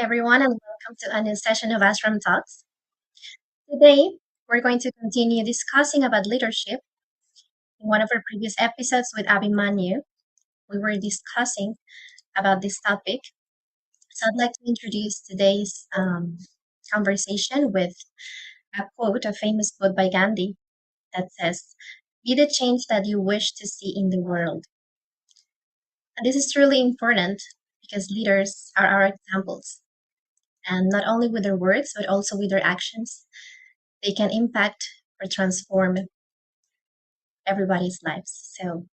everyone, and welcome to a new session of Ashram Talks. Today, we're going to continue discussing about leadership. In one of our previous episodes with Abhimanyu, we were discussing about this topic. So I'd like to introduce today's conversation with a quote, a famous quote by Gandhi that says, "Be the change that you wish to see in the world." And this is truly important because leaders are our examples. And not only with their words, but also with their actions, they can impact or transform everybody's lives. So,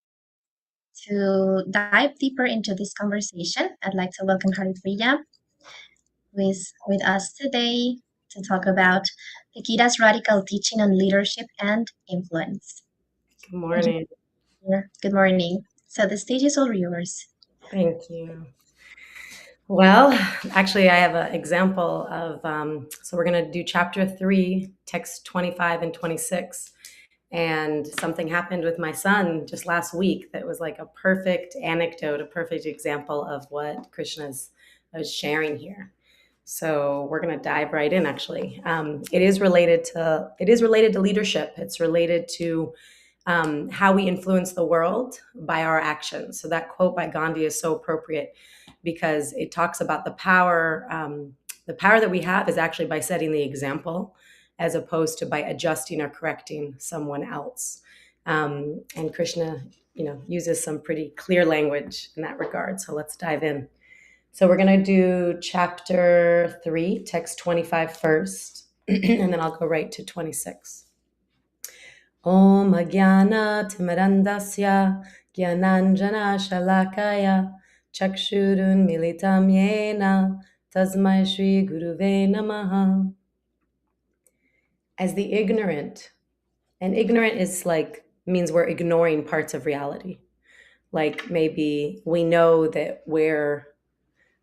to dive deeper into this conversation, I'd like to welcome Haripriya, who is with us today to talk about the Gita's radical teaching on leadership and influence. Good morning. Good morning. So, the stage is all yours. Thank you. Well, actually, I have an example of, so we're going to do chapter 3, text 25 and 26. And something happened with my son just last week that was like a perfect anecdote, a perfect example of what Krishna's was sharing here. So we're going to dive right in. Actually, it is related to leadership. It's related to how we influence the world by our actions. So that quote by Gandhi is so appropriate because it talks about the power. The power that we have is actually by setting the example, as opposed to by adjusting or correcting someone else. And Krishna, uses some pretty clear language in that regard. So let's dive in. So we're going to do chapter 3, text 25 first, and then I'll go right to 26. Om Jnana Timirandasya Jnananjana Shalakaya Chakshurun Militam Yena Tasmai Shri Guruve Namaha. As the ignorant, and ignorant is means we're ignoring parts of reality. Like maybe we know that we're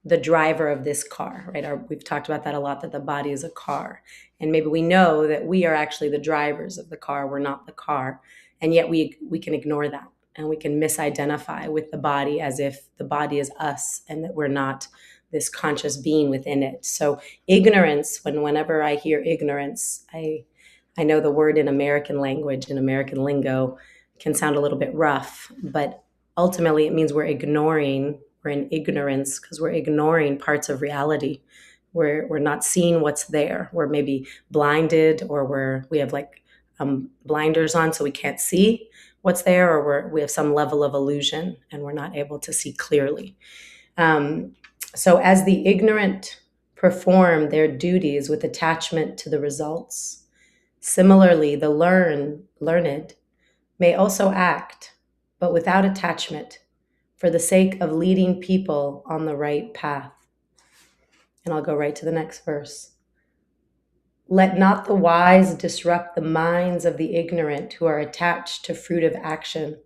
the driver of this car, right? We've talked about that a lot, that the body is a car. And maybe we know that we are actually the drivers of the car. We're not the car. And yet we can ignore that. And we can misidentify with the body as if the body is us and that we're not this conscious being within it. So ignorance, whenever I hear ignorance, I know the word in American language, in American lingo, can sound a little bit rough, but ultimately it means we're in ignorance because we're ignoring parts of reality. We're not seeing what's there. We're maybe blinded, or we have blinders on so we can't see what's there, or we have some level of illusion and we're not able to see clearly. So as the ignorant perform their duties with attachment to the results, similarly the learned may also act, but without attachment, for the sake of leading people on the right path. And I'll go right to the next verse. Let not the wise disrupt the minds of the ignorant who are attached to fruit of action.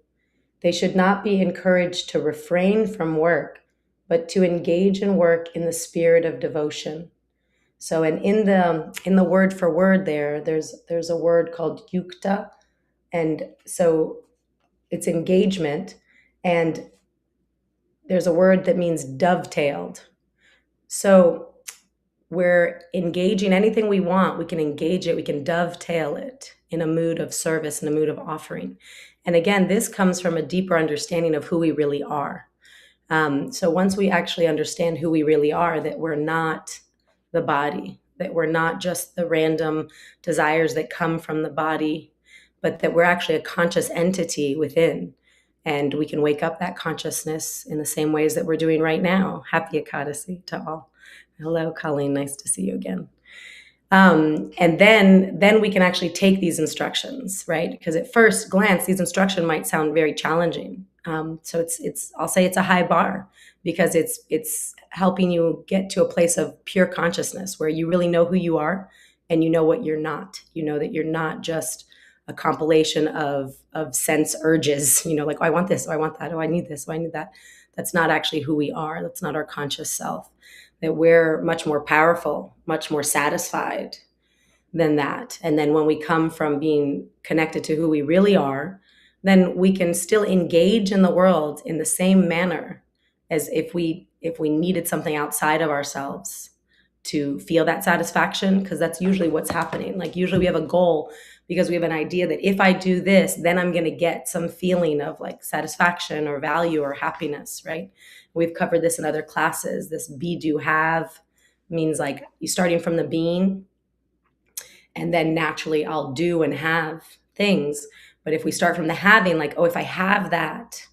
They should not be encouraged to refrain from work, but to engage in work in the spirit of devotion. So, and in the word for word there's a word called yukta, and so it's engagement, and there's a word that means dovetailed. So we're engaging anything we want. We can engage it. We can dovetail it in a mood of service, in a mood of offering. And again, this comes from a deeper understanding of who we really are. So once we actually understand who we really are, that we're not the body, that we're not just the random desires that come from the body, but that we're actually a conscious entity within. And we can wake up that consciousness in the same ways that we're doing right now. Happy Ekadasi to all. Hello, Colleen. Nice to see you again. And then we can actually take these instructions, right? Because at first glance, these instructions might sound very challenging. So I'll say it's a high bar, because it's helping you get to a place of pure consciousness where you really know who you are and you know what you're not. You know that you're not just a compilation of sense urges, like, oh, I want this, oh, I want that, oh, I need this, oh, I need that. That's not actually who we are. That's not our conscious self. That we're much more powerful, much more satisfied than that. And then when we come from being connected to who we really are, then we can still engage in the world in the same manner as if we needed something outside of ourselves. to feel that satisfaction, because that's usually what's happening. Like usually we have a goal because we have an idea that if I do this, then I'm going to get some feeling of like satisfaction or value or happiness, right? We've covered this in other classes. This be, do, have means like you starting from the being, and then naturally I'll do and have things. But if we start from the having, like, oh, if I have that,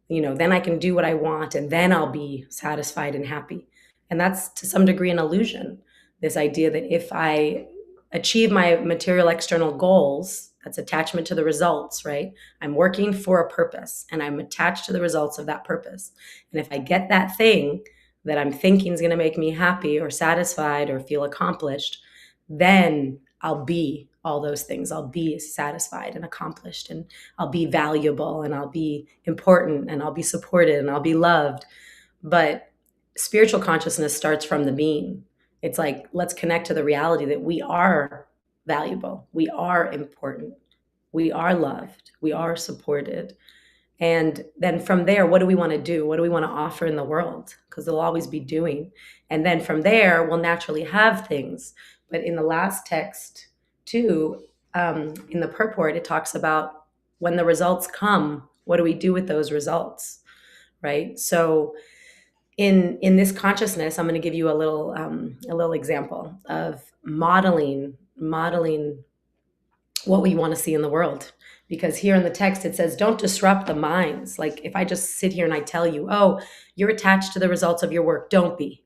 then I can do what I want and then I'll be satisfied and happy. And that's to some degree an illusion. This idea that if I achieve my material external goals, that's attachment to the results, right? I'm working for a purpose and I'm attached to the results of that purpose. And if I get that thing that I'm thinking is going to make me happy or satisfied or feel accomplished, then I'll be all those things. I'll be satisfied and accomplished, and I'll be valuable, and I'll be important, and I'll be supported, and I'll be loved. But spiritual consciousness starts from the being. It's like, let's connect to the reality that we are valuable, we are important, we are loved, we are supported. And then from there, what do we want to do? What do we want to offer in the world? Because there'll always be doing. And then from there, we'll naturally have things. But in the last text, too, in the purport, it talks about when the results come, what do we do with those results, right? So in this consciousness, I'm going to give you a little example of modeling what we want to see in the world. Because here in the text, it says, don't disrupt the minds. Like if I just sit here and I tell you, oh, you're attached to the results of your work, don't be.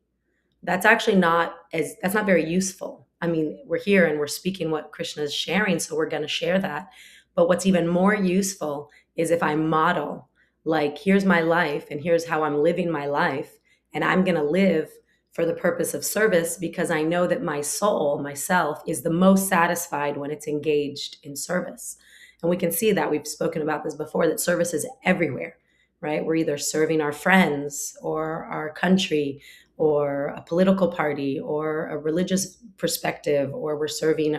That's actually that's not very useful. I mean, we're here and we're speaking what Krishna is sharing, so we're going to share that. But what's even more useful is if I model, like, here's my life and here's how I'm living my life. And I'm going to live for the purpose of service because I know that my soul, myself, is the most satisfied when it's engaged in service. And we can see that. We've spoken about this before, that service is everywhere, right? We're either serving our friends or our country or a political party or a religious perspective, or we're serving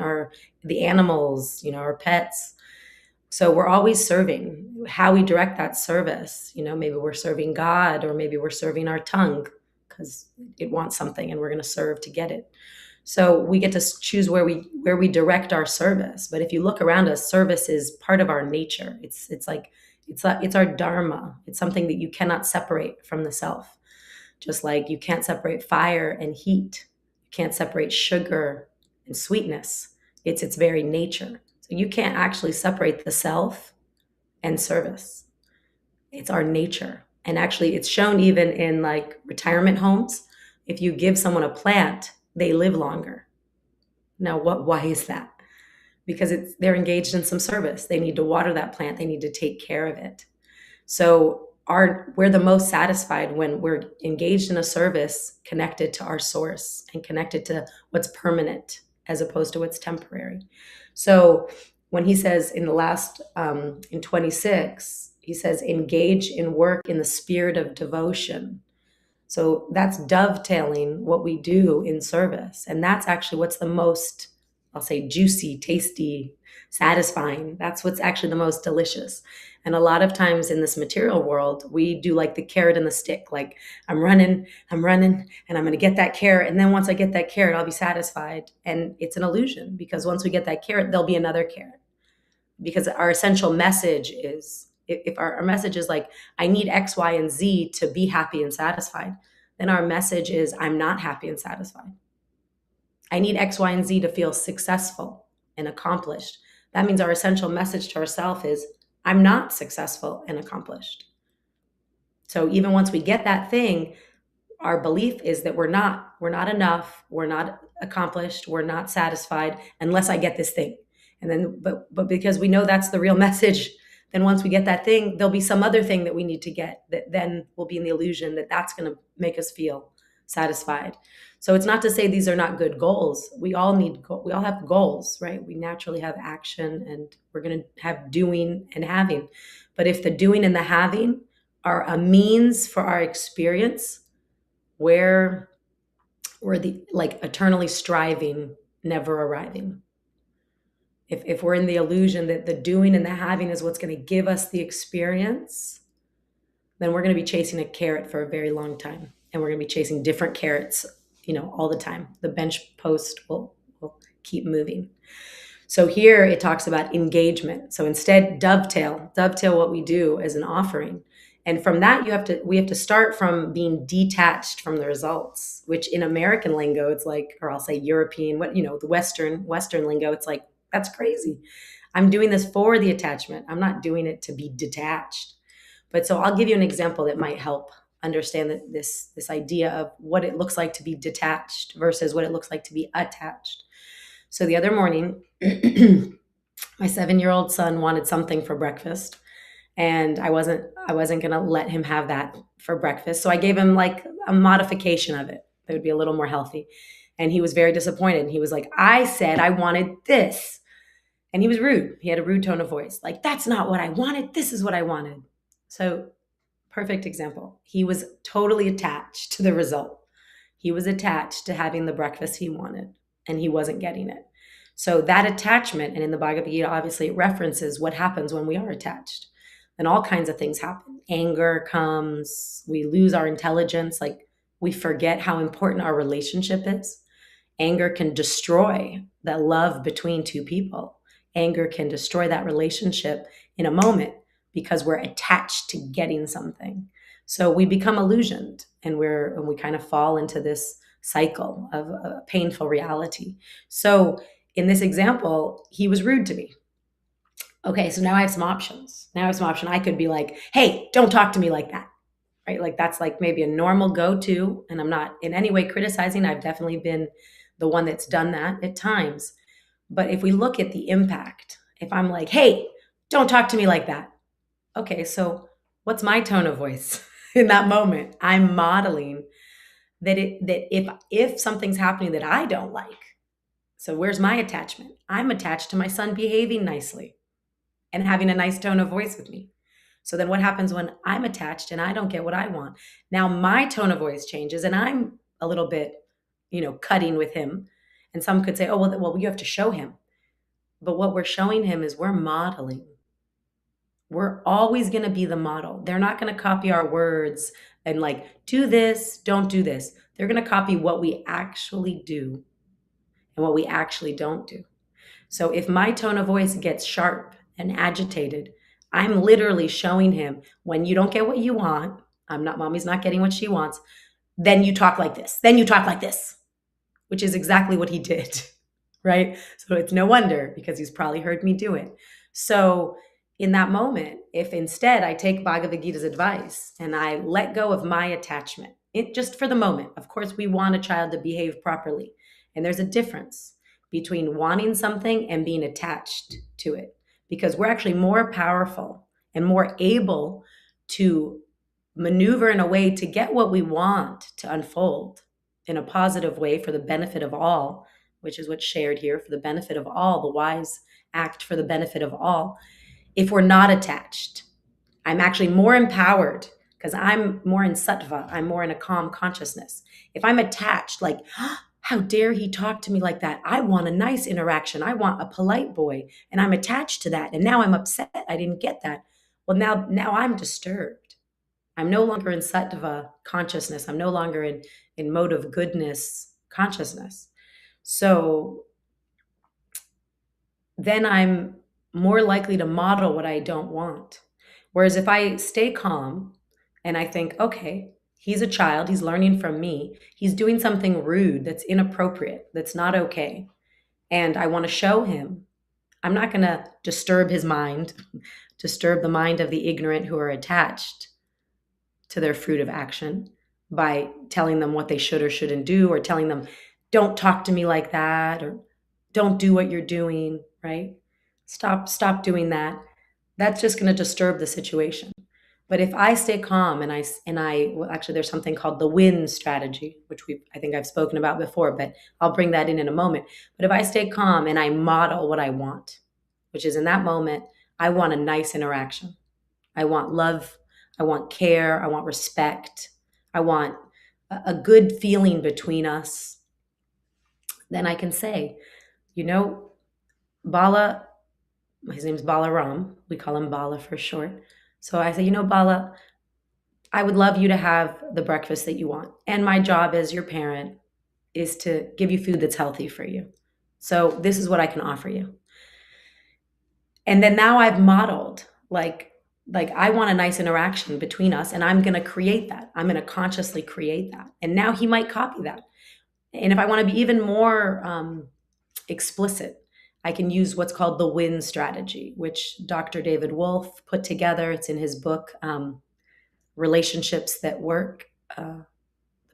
the animals, our pets. So we're always serving. How we direct that service, maybe we're serving God, or maybe we're serving our tongue because it wants something and we're going to serve to get it. So we get to choose where we direct our service. But if you look around us, service is part of our nature. It's our dharma. It's something that you cannot separate from the self. Just like you can't separate fire and heat. You can't separate sugar and sweetness. It's its very nature. So you can't actually separate the self and service. It's our nature. And actually, it's shown even in like retirement homes. If you give someone a plant, they live longer. Now, why is that? Because they're engaged in some service. They need to water that plant. They need to take care of it. So we're the most satisfied when we're engaged in a service connected to our source and connected to what's permanent as opposed to what's temporary. So when he says in the last, in 26, he says, engage in work in the spirit of devotion. So that's dovetailing what we do in service. And that's actually what's the most, I'll say, juicy, tasty, satisfying. That's what's actually the most delicious. And a lot of times in this material world, we do like the carrot and the stick. Like I'm running, and I'm going to get that carrot. And then once I get that carrot, I'll be satisfied. And it's an illusion, because once we get that carrot, there'll be another carrot. Because our essential message is, if our message is like, I need X, Y, and Z to be happy and satisfied, then our message is, I'm not happy and satisfied. I need X, Y, and Z to feel successful and accomplished. That means our essential message to ourselves is, I'm not successful and accomplished. So even once we get that thing, our belief is that we're not enough, we're not accomplished, we're not satisfied unless I get this thing. And then, but because we know that's the real message, then once we get that thing, there'll be some other thing that we need to get that then will be in the illusion that that's going to make us feel satisfied. So it's not to say these are not good goals. We all have goals, right? We naturally have action, and we're going to have doing and having. But if the doing and the having are a means for our experience, where we're like eternally striving, never arriving. If we're in the illusion that the doing and the having is what's going to give us the experience, then we're going to be chasing a carrot for a very long time. And we're going to be chasing different carrots all the time. The bench post will keep moving. So here it talks about engagement. So instead, dovetail what we do as an offering. And from that, we have to start from being detached from the results, which in American lingo, it's like, or I'll say European, the Western lingo, it's like, that's crazy. I'm doing this for the attachment. I'm not doing it to be detached. But so I'll give you an example that might help understand that this idea of what it looks like to be detached versus what it looks like to be attached. So the other morning, my 7-year-old son wanted something for breakfast, and I wasn't going to let him have that for breakfast. So I gave him like a modification of it that would be a little more healthy. And he was very disappointed. He was like, I said I wanted this. And he was rude. He had a rude tone of voice. Like, that's not what I wanted. This is what I wanted. So perfect example. He was totally attached to the result. He was attached to having the breakfast he wanted, and he wasn't getting it. So that attachment, and in the Bhagavad Gita, obviously it references what happens when we are attached. And all kinds of things happen. Anger comes, we lose our intelligence, like we forget how important our relationship is. Anger can destroy that love between two people. Anger can destroy that relationship in a moment because we're attached to getting something. So we become illusioned, and we kind of fall into this cycle of a painful reality. So in this example, he was rude to me. Okay, so now I have some options. I could be like, hey, don't talk to me like that. Right? Like that's like maybe a normal go-to, and I'm not in any way criticizing. I've definitely been the one that's done that at times. But if we look at the impact, if I'm like, hey, don't talk to me like that. Okay, so what's my tone of voice in that moment? I'm modeling that if something's happening that I don't like, so where's my attachment? I'm attached to my son behaving nicely and having a nice tone of voice with me. So then what happens when I'm attached and I don't get what I want? Now my tone of voice changes and I'm a little bit, cutting with him. And some could say, oh, well, you have to show him. But what we're showing him is we're modeling. We're always going to be the model. They're not going to copy our words and like, do this, don't do this. They're going to copy what we actually do and what we actually don't do. So if my tone of voice gets sharp and agitated, I'm literally showing him when you don't get what you want, mommy's not getting what she wants, then you talk like this. Then you talk like this, which is exactly what he did, right? So it's no wonder because he's probably heard me do it. So in that moment, if instead I take Bhagavad Gita's advice and I let go of my attachment, it just for the moment, of course, we want a child to behave properly. And there's a difference between wanting something and being attached to it, because we're actually more powerful and more able to maneuver in a way to get what we want to unfold in a positive way for the benefit of all, which is what's shared here, for the benefit of all. The wise act for the benefit of all. If we're not attached, I'm actually more empowered because I'm more in sattva. I'm more in a calm consciousness. If I'm attached, like, how dare he talk to me like that? I want a nice interaction. I want a polite boy, and I'm attached to that. And now I'm upset I didn't get that. Well, now I'm disturbed. I'm no longer in sattva consciousness. I'm no longer in mode of goodness consciousness. So then I'm more likely to model what I don't want. Whereas if I stay calm and I think, okay, he's a child, he's learning from me, he's doing something rude that's inappropriate, that's not okay, and I want to show him, I'm not going to disturb his mind, disturb the mind of the ignorant who are attached to their fruit of action by telling them what they should or shouldn't do, or telling them, don't talk to me like that, or don't do what you're doing, right? Stop doing that. That's just going to disturb the situation. But if I stay calm and well, actually there's something called the win strategy, which I think I've spoken about before, but I'll bring that in a moment. But if I stay calm and I model what I want, which is in that moment, I want a nice interaction. I want love. I want care. I want respect. I want a good feeling between us. Then I can say, Bala, his name's Balaram. We call him Bala for short. So I say, Bala, I would love you to have the breakfast that you want. And my job as your parent is to give you food that's healthy for you. So this is what I can offer you. And then now I've modeled like I want a nice interaction between us, and I'm going to create that. I'm going to consciously create that. And now he might copy that. And if I want to be even more explicit, I can use what's called the win strategy, which Dr. David Wolf put together. It's in his book, Relationships That Work, The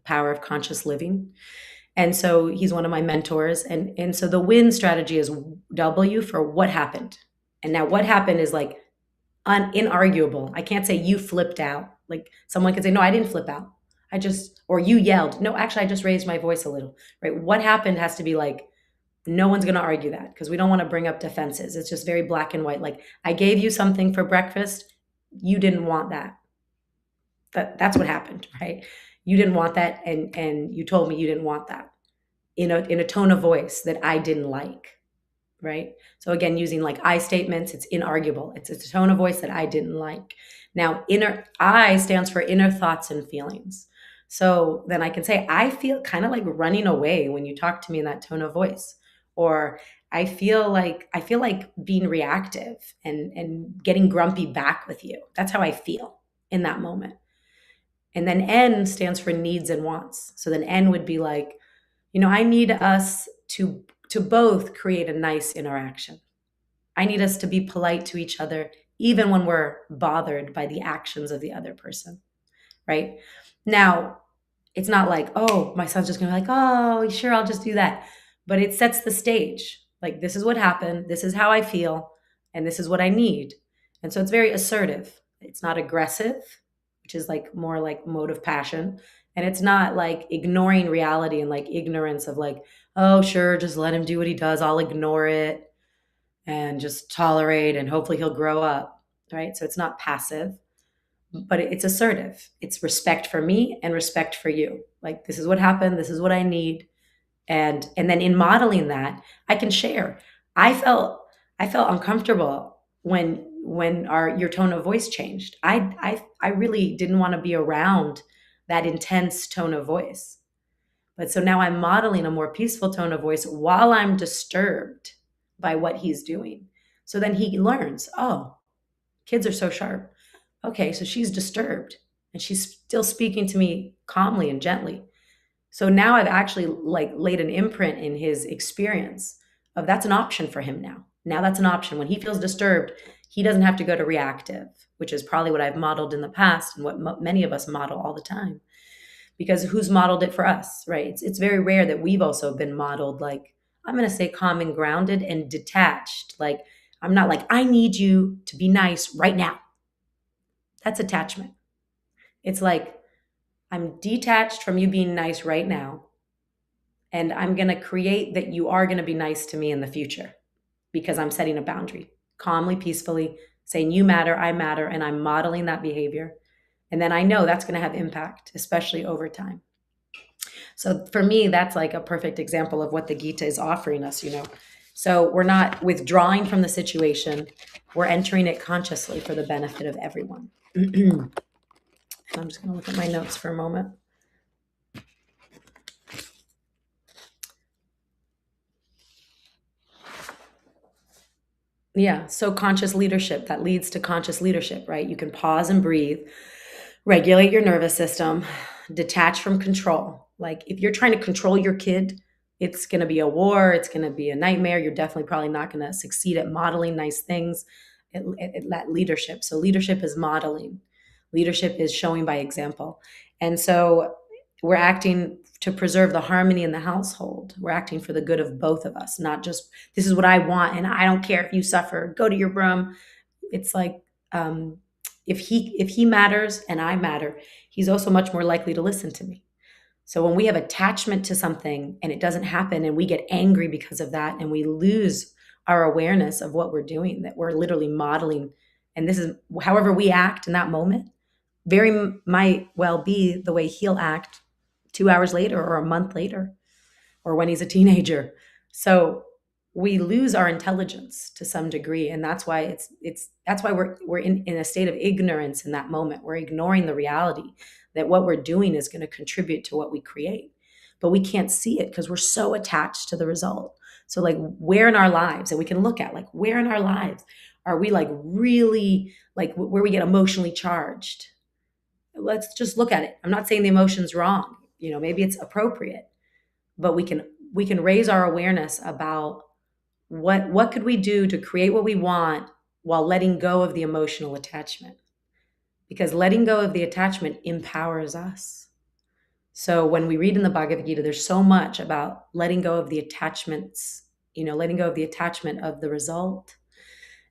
Power of Conscious Living. And so he's one of my mentors. And so the win strategy is W for what happened. And now what happened is like inarguable. I can't say you flipped out. Like someone could say, no, I didn't flip out. Or you yelled. No, actually, I just raised my voice a little, right? What happened has to be like, no one's going to argue that because we don't want to bring up defenses. It's just very black and white. Like I gave you something for breakfast. You didn't want that. That's what happened, right? You didn't want that. And you told me you didn't want that in a tone of voice that I didn't like. Right? So again, using like I statements, it's inarguable. It's a tone of voice that I didn't like. Now, inner I stands for inner thoughts and feelings. So then I can say, I feel kind of like running away when you talk to me in that tone of voice. Or I feel like being reactive and getting grumpy back with you. That's how I feel in that moment. And then N stands for needs and wants. So then N would be like, I need us to both create a nice interaction. I need us to be polite to each other, even when we're bothered by the actions of the other person, right? Now, it's not like, oh, my son's just going to be like, oh, sure, I'll just do that. But it sets the stage. Like, this is what happened. This is how I feel. And this is what I need. And so it's very assertive. It's not aggressive, which is like more like mode of passion. And it's not like ignoring reality and like ignorance of like, oh, sure, just let him do what he does. I'll ignore it and just tolerate and hopefully he'll grow up, right? So it's not passive, but it's assertive. It's respect for me and respect for you. Like, this is what happened. This is what I need. And then in modeling that, I can share. I felt uncomfortable when your tone of voice changed. I really didn't want to be around that intense tone of voice. But so now I'm modeling a more peaceful tone of voice while I'm disturbed by what he's doing. So then he learns, oh, kids are so sharp. Okay, so she's disturbed and she's still speaking to me calmly and gently. So now I've actually like laid an imprint in his experience of that's an option for him now. Now that's an option. When he feels disturbed, he doesn't have to go to reactive, which is probably what I've modeled in the past and what many of us model all the time. Because who's modeled it for us, right? It's very rare that we've also been modeled like, I'm going to say calm and grounded and detached. Like, I'm not like, I need you to be nice right now. That's attachment. It's like, I'm detached from you being nice right now. And I'm going to create that you are going to be nice to me in the future because I'm setting a boundary calmly, peacefully, saying you matter, I matter, and I'm modeling that behavior. And then I know that's going to have impact, especially over time. So for me, that's like a perfect example of what the Gita is offering us, So we're not withdrawing from the situation. We're entering it consciously for the benefit of everyone. I'm just going to look at my notes for a moment. Yeah. So conscious leadership, that leads to conscious leadership, right? You can pause and breathe, regulate your nervous system, detach from control. Like if you're trying to control your kid, it's going to be a war. It's going to be a nightmare. You're definitely probably not going to succeed at modeling nice things at leadership. So leadership is modeling. Leadership is showing by example. And so we're acting to preserve the harmony in the household. We're acting for the good of both of us, not just this is what I want and I don't care if you suffer. Go to your room. It's like if he matters and I matter, he's also much more likely to listen to me. So when we have attachment to something and it doesn't happen and we get angry because of that and we lose our awareness of what we're doing, that we're literally modeling, and this is however we act in that moment, very might well be the way he'll act 2 hours later or a month later or when he's a teenager. So we lose our intelligence to some degree, and that's why that's why we're in a state of ignorance in that moment. We're ignoring the reality that what we're doing is going to contribute to what we create. but we can't see it because we're so attached to the result. So like where in our lives, and we can look at like where in our lives are we like really like where we get emotionally charged. Let's just look at it. I'm not saying the emotion's wrong. Maybe it's appropriate, but we can raise our awareness about what could we do to create what we want while letting go of the emotional attachment, because letting go of the attachment empowers us. So when we read in the Bhagavad Gita, there's so much about letting go of the attachments, letting go of the attachment of the result.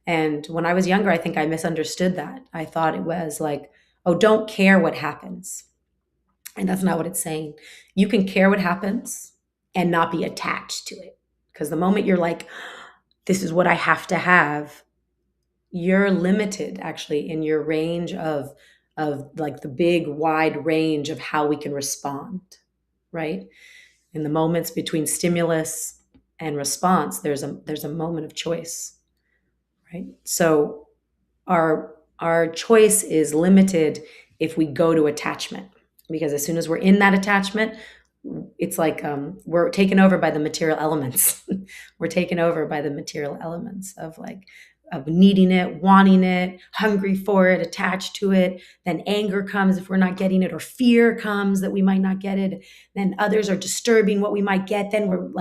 And when I was younger, I think I misunderstood that. I thought it was like, oh, don't care what happens. And that's not what it's saying. You can care what happens and not be attached to it. Because the moment you're like, this is what I have to have, you're limited actually in your range of like the big wide range of how we can respond, right? In the moments between stimulus and response, there's a moment of choice, right? So our choice is limited if we go to attachment, because as soon as we're in that attachment, it's like we're taken over by the material elements. We're taken over by the material elements of needing it, wanting it, hungry for it, attached to it. Then anger comes if we're not getting it, or fear comes that we might not get it. Then others are disturbing what we might get. Then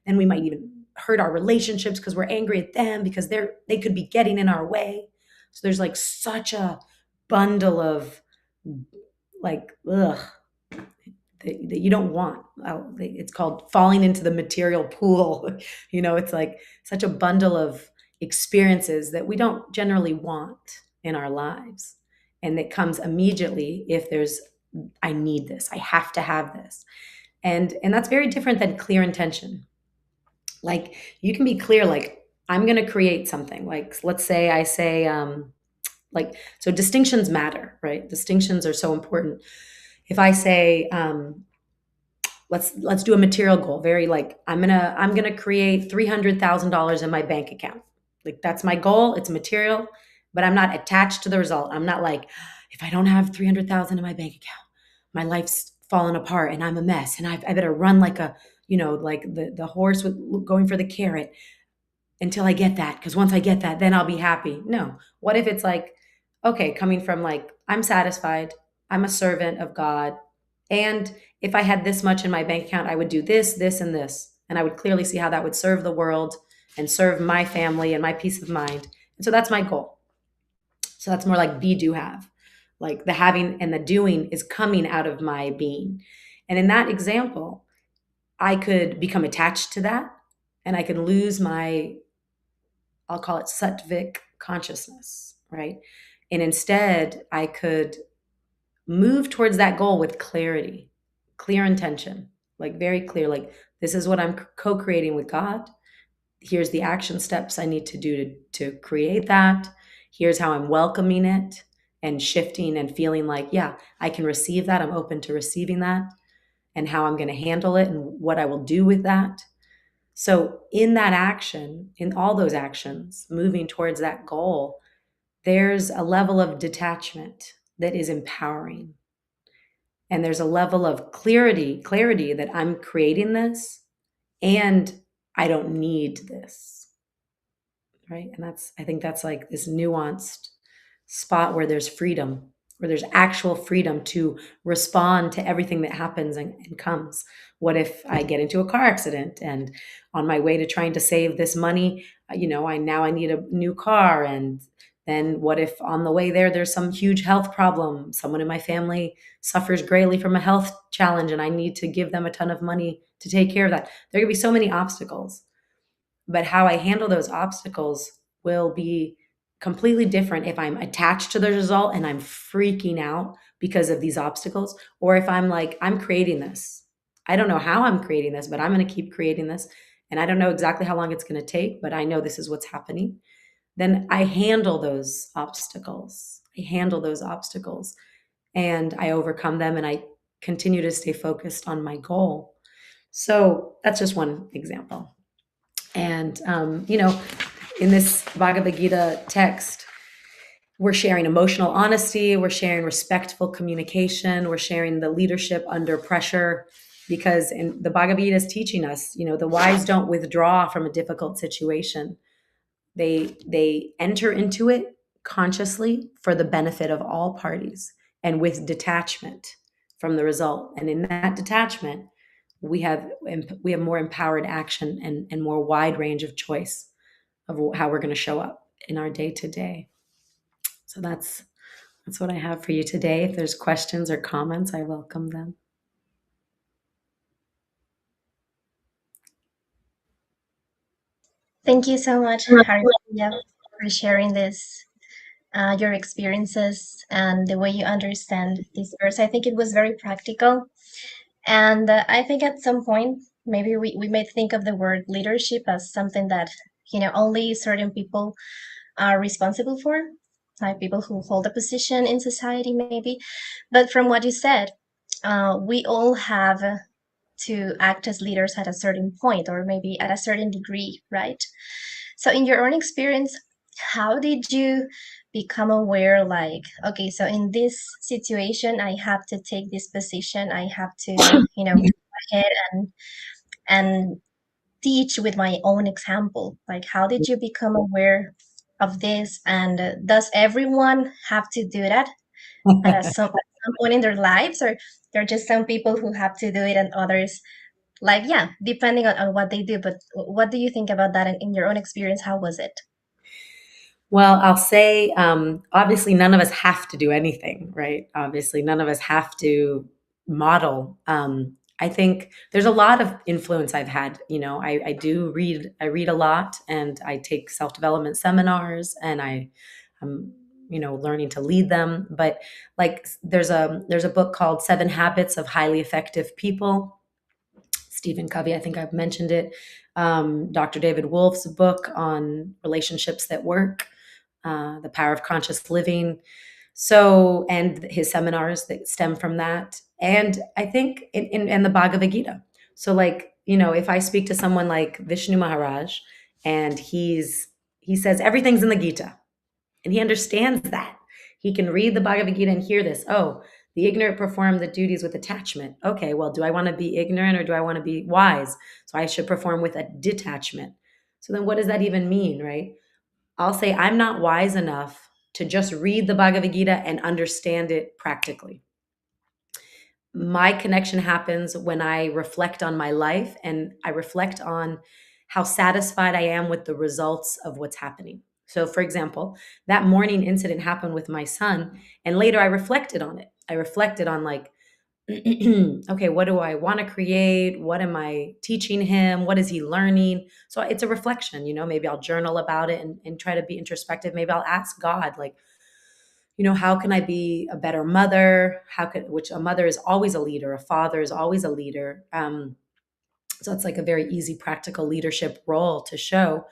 we might even hurt our relationships because we're angry at them because they could be getting in our way. So there's like such a bundle of like, ugh, that you don't want. It's called falling into the material pool. It's like such a bundle of experiences that we don't generally want in our lives. And it comes immediately if I need this, I have to have this. And that's very different than clear intention. Like you can be clear, like, I'm going to create something. Like, let's say I say, so distinctions matter, right? Distinctions are so important. If I say, let's do a material goal, very like, I'm gonna create $300,000 in my bank account. Like that's my goal. It's material, but I'm not attached to the result. I'm not like, if I don't have 300,000 in my bank account, my life's fallen apart and I'm a mess, and I better run like like the horse with going for the carrot until I get that, because once I get that, then I'll be happy. No. What if it's like, okay, coming from like, I'm satisfied, I'm a servant of God, and if I had this much in my bank account, I would do this, this, and this. And I would clearly see how that would serve the world and serve my family and my peace of mind. And so that's my goal. So that's more like be, do, have. Like the having and the doing is coming out of my being. And in that example, I could become attached to that, and I can lose my, I'll call it sattvic consciousness, right? And instead, I could move towards that goal with clarity, clear intention, like very clear, like this is what I'm co-creating with God. Here's the action steps I need to do to create that. Here's how I'm welcoming it and shifting and feeling like, yeah, I can receive that. I'm open to receiving that, and how I'm going to handle it and what I will do with that. So in that action, in all those actions, moving towards that goal, there's a level of detachment that is empowering. And there's a level of clarity that I'm creating this and I don't need this. Right? And I think that's like this nuanced spot where there's freedom, where there's actual freedom to respond to everything that happens and comes. What if I get into a car accident, and on my way to trying to save this money, I need a new car, and then what if on the way there's some huge health problem? Someone in my family suffers greatly from a health challenge and I need to give them a ton of money to take care of that. There could be so many obstacles, but how I handle those obstacles will be completely different if I'm attached to the result and I'm freaking out because of these obstacles, or if I'm like, I'm creating this. I don't know how I'm creating this, but I'm going to keep creating this. And I don't know exactly how long it's going to take, but I know this is what's happening. Then I handle those obstacles. And I overcome them, and I continue to stay focused on my goal. So that's just one example. And, in this Bhagavad Gita text, we're sharing emotional honesty, we're sharing respectful communication, we're sharing the leadership under pressure, because in the Bhagavad Gita is teaching us, the wise don't withdraw from a difficult situation. They enter into it consciously for the benefit of all parties and with detachment from the result. And in that detachment, we have more empowered action and more wide range of choice of how we're going to show up in our day to day. So that's what I have for you today. If there's questions or comments, I welcome them. Thank you so much, Harriet, for sharing this, your experiences and the way you understand this verse. I think it was very practical. And I think at some point, maybe we may think of the word leadership as something that, only certain people are responsible for, like people who hold a position in society, maybe. But from what you said, we all have to act as leaders at a certain point or maybe at a certain degree, right? So, in your own experience, how did you become aware, like, okay, so in this situation, I have to take this position, I have to, go ahead and teach with my own example? Like, how did you become aware of this? And does everyone have to do that at some point in their lives, or there are just some people who have to do it and others, like, yeah, depending on what they do? But what do you think about that in your own experience? How was it? Well, I'll say, obviously, none of us have to do anything, right? Obviously, none of us have to model. I think there's a lot of influence I've had. I do read. I read a lot, and I take self development seminars, and I'm, learning to lead them. But like, there's a book called Seven Habits of Highly Effective People. Stephen Covey, I think I've mentioned it. Dr. David Wolf's book on relationships that work, The Power of Conscious Living. So, and his seminars that stem from that. And I think in the Bhagavad Gita. So, like, if I speak to someone like Vishnu Maharaj and he says everything's in the Gita and he understands that, he can read the Bhagavad Gita and hear this. Oh, the ignorant perform the duties with attachment. Okay, well, do I want to be ignorant or do I want to be wise? So I should perform with a detachment. So then what does that even mean, right? I'll say I'm not wise enough to just read the Bhagavad Gita and understand it practically. My connection happens when I reflect on my life and I reflect on how satisfied I am with the results of what's happening. So, for example, that morning incident happened with my son, and later I reflected on it. I reflected on, like, okay, what do I want to create? What am I teaching him? What is he learning? So it's a reflection, maybe I'll journal about it and try to be introspective. Maybe I'll ask God, like, how can I be a better mother? Which a mother is always a leader, a father is always a leader. So it's like a very easy, practical leadership role to show.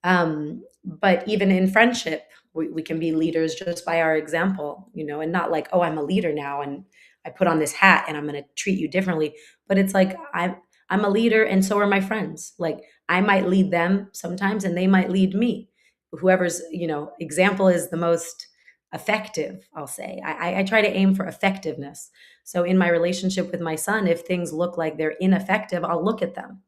But even in friendship, we can be leaders just by our example, and not like, oh, I'm a leader now and I put on this hat and I'm going to treat you differently. But it's like, I'm a leader and so are my friends. Like, I might lead them sometimes and they might lead me. Whoever's, example is the most effective, I'll say. I try to aim for effectiveness. So in my relationship with my son, if things look like they're ineffective, I'll look at them.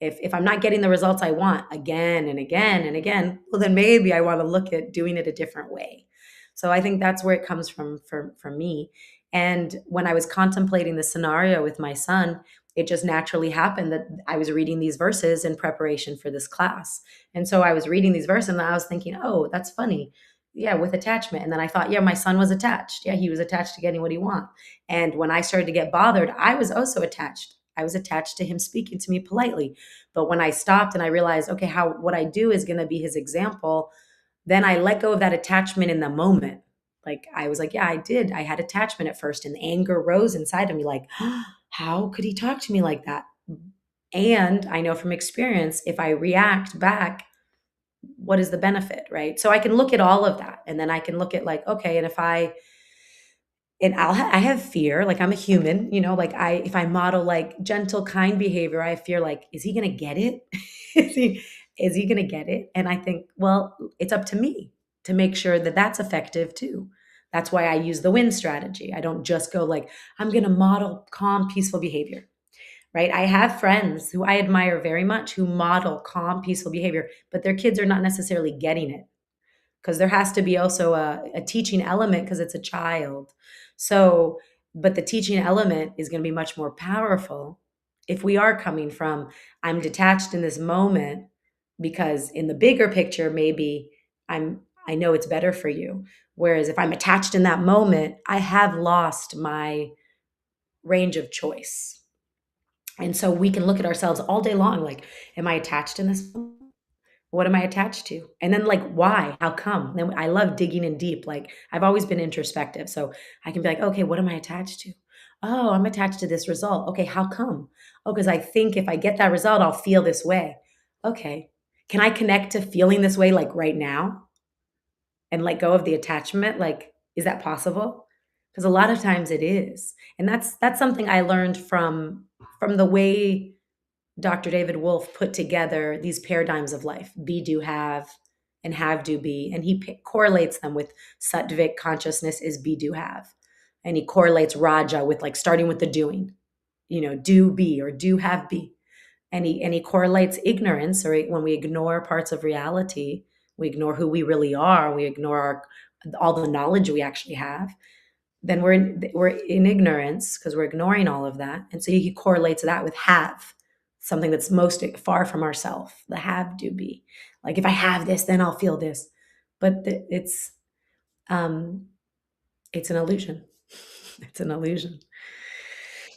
If I'm not getting the results I want again and again and again, well, then maybe I want to look at doing it a different way. So I think that's where it comes from for me. And when I was contemplating the scenario with my son, it just naturally happened that I was reading these verses in preparation for this class. And so I was reading these verses and I was thinking, oh, that's funny. Yeah, with attachment. And then I thought, yeah, my son was attached. Yeah, he was attached to getting what he wants. And when I started to get bothered, I was also attached. I was attached to him speaking to me politely. But when I stopped and I realized, okay, what I do is going to be his example, then I let go of that attachment in the moment. Like, I was like, yeah, I did. I had attachment at first and anger rose inside of me, like, how could he talk to me like that? And I know from experience, if I react back, what is the benefit, right? So I can look at all of that. And then I can look at, like, okay, and I have fear, like, I'm a human, like, if I model like gentle, kind behavior, I fear, like, is he going to get it? Is he going to get it? And I think, well, it's up to me to make sure that that's effective too. That's why I use the win strategy. I don't just go like, I'm going to model calm, peaceful behavior. right? I have friends who I admire very much who model calm, peaceful behavior, but their kids are not necessarily getting it, because there has to be also a teaching element because it's a child. So, but the teaching element is going to be much more powerful if we are coming from, I'm detached in this moment because in the bigger picture, maybe I know it's better for you. Whereas if I'm attached in that moment, I have lost my range of choice. And so we can look at ourselves all day long like, am I attached in this moment? What am I attached to? And then like, why? How come? Then I love digging in deep. Like I've always been introspective. So I can be like, okay, what am I attached to? Oh, I'm attached to this result. Okay, how come? Oh, because I think if I get that result, I'll feel this way. Okay. Can I connect to feeling this way like right now and let go of the attachment? Like, is that possible? Because a lot of times it is. And that's something I learned from the way Dr. David Wolf put together these paradigms of life, be, do, and have, do, be. And he correlates them with sattvic consciousness is be, do, have. And he correlates Raja with like starting with the doing, do, be, or do, have, be. And he correlates ignorance, or when we ignore parts of reality, we ignore who we really are, we ignore all the knowledge we actually have, then we're in ignorance because we're ignoring all of that. And so he correlates that with have, something that's most far from ourself, the have, do, be. Like if I have this, then I'll feel this. But um it's an illusion. It's an illusion.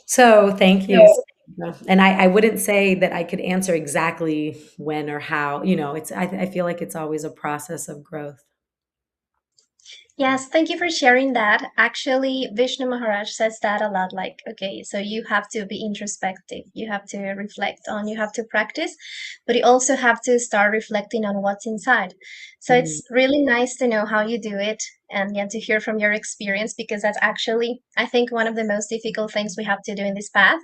So thank you. And I wouldn't say that I could answer exactly when or how, I feel like it's always a process of growth. Yes, thank you for sharing that. Actually, Vishnu Maharaj says that a lot like, okay, so you have to be introspective, you have to reflect on, you have to practice, but you also have to start reflecting on what's inside. So Mm, it's really nice to know how you do it and yeah, to hear from your experience because that's actually, I think, one of the most difficult things we have to do in this path.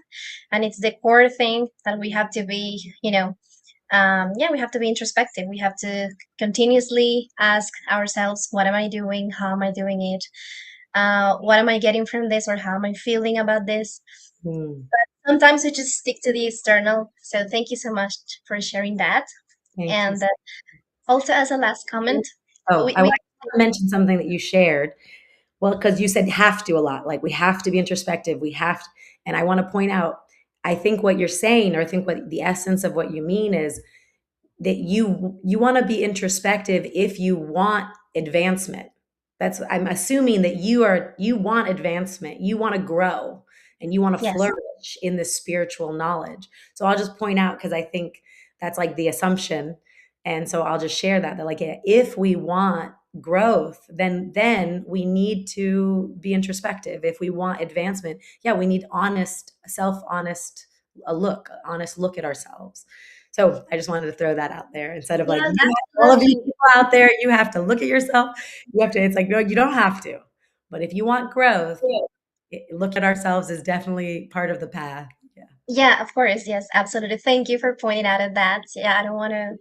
And it's the core thing that we have to be, yeah, we have to be introspective. We have to continuously ask ourselves, what am I doing? How am I doing it? What am I getting from this? Or how am I feeling about this? mm. Sometimes we just stick to the external. So thank you so much for sharing that. Thank you. And also, as a last comment, Oh, I want we to mention something that you shared. Well, because you said have to a lot, like we have to be introspective. We have to, and I want to point out, I think what you're saying, or I think what the essence of what you mean is that you want to be introspective if you want advancement. That's I'm assuming that you want advancement, you want to grow, and you want to yes, flourish in this spiritual knowledge. So I'll just point out because I think that's like the assumption, and so I'll just share that like if we want growth, then we need to be introspective. If we want advancement, yeah, we need honest honest look at ourselves. So I just wanted to throw that out there instead of like, yes, all of you absolutely. people out there, you have to look at yourself. You have to, it's like, no, you don't have to. But if you want growth, look at ourselves is definitely part of the path. Yeah. Yeah, of course. Yes, absolutely. Thank you for pointing out at that. Yeah, I don't want I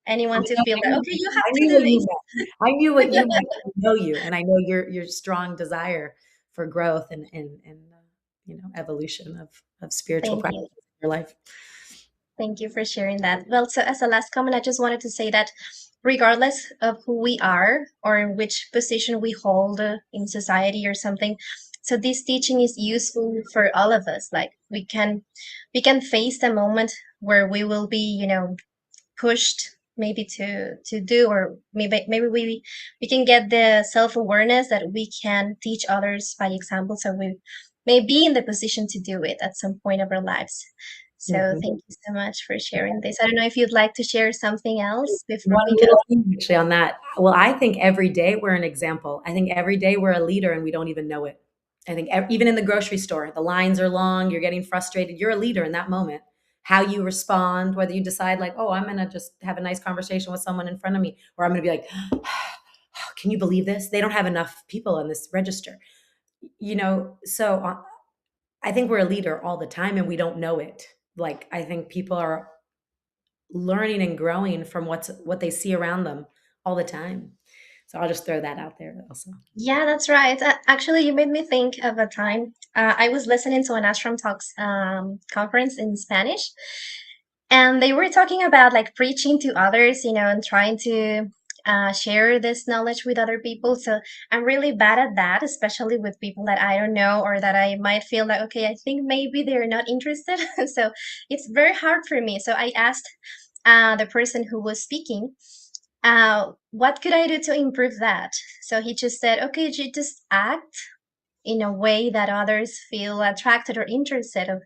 anyone to know, feel that, okay, you I have to knew do what you this. meant. I knew what you meant. I know you, and I know your strong desire for growth and evolution of spiritual Thank practice you. in your life. Thank you for sharing that. Well, so as a last comment, I just wanted to say that regardless of who we are or in which position we hold in society or something, so this teaching is useful for all of us. Like we can face the moment where we will be, pushed maybe to do, or maybe we can get the self-awareness that we can teach others by example, so we may be in the position to do it at some point of our lives. So Mhm. thank you so much for sharing this. I don't know if you'd like to share something else before One we little go. thing actually on that. Well, I think every day we're an example. I think every day we're a leader and we don't even know it. I think even in the grocery store, the lines are long, you're getting frustrated, you're a leader in that moment. How you respond, whether you decide like, oh, I'm going to just have a nice conversation with someone in front of me, or I'm going to be like, can you believe this? They don't have enough people on this register. So I think we're a leader all the time and we don't know it. Like I think people are learning and growing from what they see around them all the time. So I'll just throw that out there also. Yeah, that's right. Actually, you made me think of a time. I was listening to an Ashram Talks conference in Spanish, and they were talking about like preaching to others, and trying to share this knowledge with other people. So I'm really bad at that, especially with people that I don't know or that I might feel like, okay, I think maybe they're not interested. So it's very hard for me. So I asked the person who was speaking, what could I do to improve that? So he just said, okay, you just act in a way that others feel attracted or interested of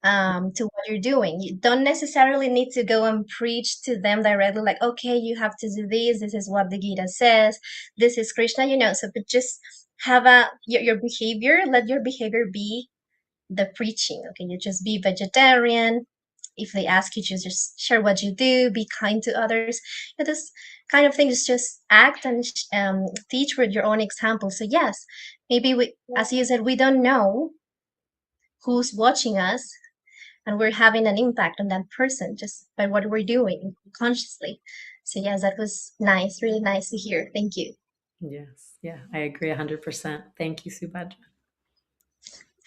to what you're doing. You don't necessarily need to go and preach to them directly, like, okay, you have to do this. This is what the Gita says. This is Krishna, So, but just have your behavior. Let your behavior be the preaching. Okay, you just be vegetarian. If they ask you, just share what you do. Be kind to others. This kind of thing is just act and teach with your own example. So yes, maybe we, as you said, we don't know who's watching us, and we're having an impact on that person just by what we're doing consciously. So yes, that was nice, really nice to hear. Thank you. Yes. Yeah, I agree 100%. Thank you, Subhadra.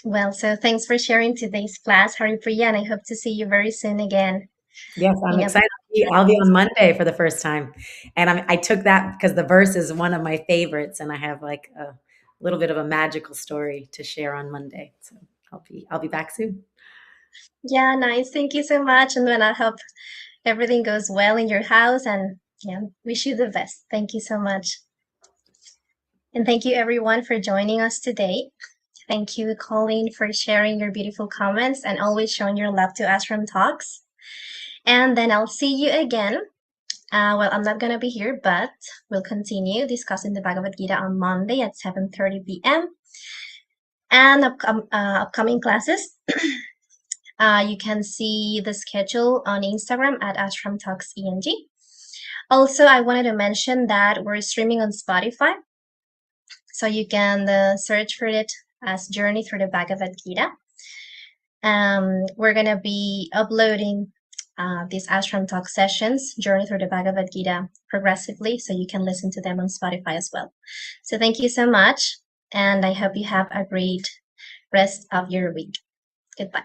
Well, so thanks for sharing today's class, Haripriya, and I hope to see you very soon again. Yes, I'm In a excited. I'll be on Monday for the first time. And I took that because the verse is one of my favorites, and I have like a little bit of a magical story to share on Monday. So I'll be back soon. Yeah, nice. Thank you so much. And then I hope everything goes well in your house, and yeah, wish you the best. Thank you so much. And thank you everyone for joining us today. Thank you, Colleen, for sharing your beautiful comments and always showing your love to Ashram Talks. And then I'll see you again. Well, I'm not going to be here, but we'll continue discussing the Bhagavad Gita on Monday at 7:30 p.m. And upcoming classes. You can see the schedule on Instagram at Ashram Talks ENG. Also, I wanted to mention that we're streaming on Spotify, so you can search for it as Journey Through the Bhagavad Gita. We're going to be uploading these Ashram Talk sessions, Journey Through the Bhagavad Gita, progressively, so you can listen to them on Spotify as well. So thank you so much, and I hope you have a great rest of your week. Goodbye.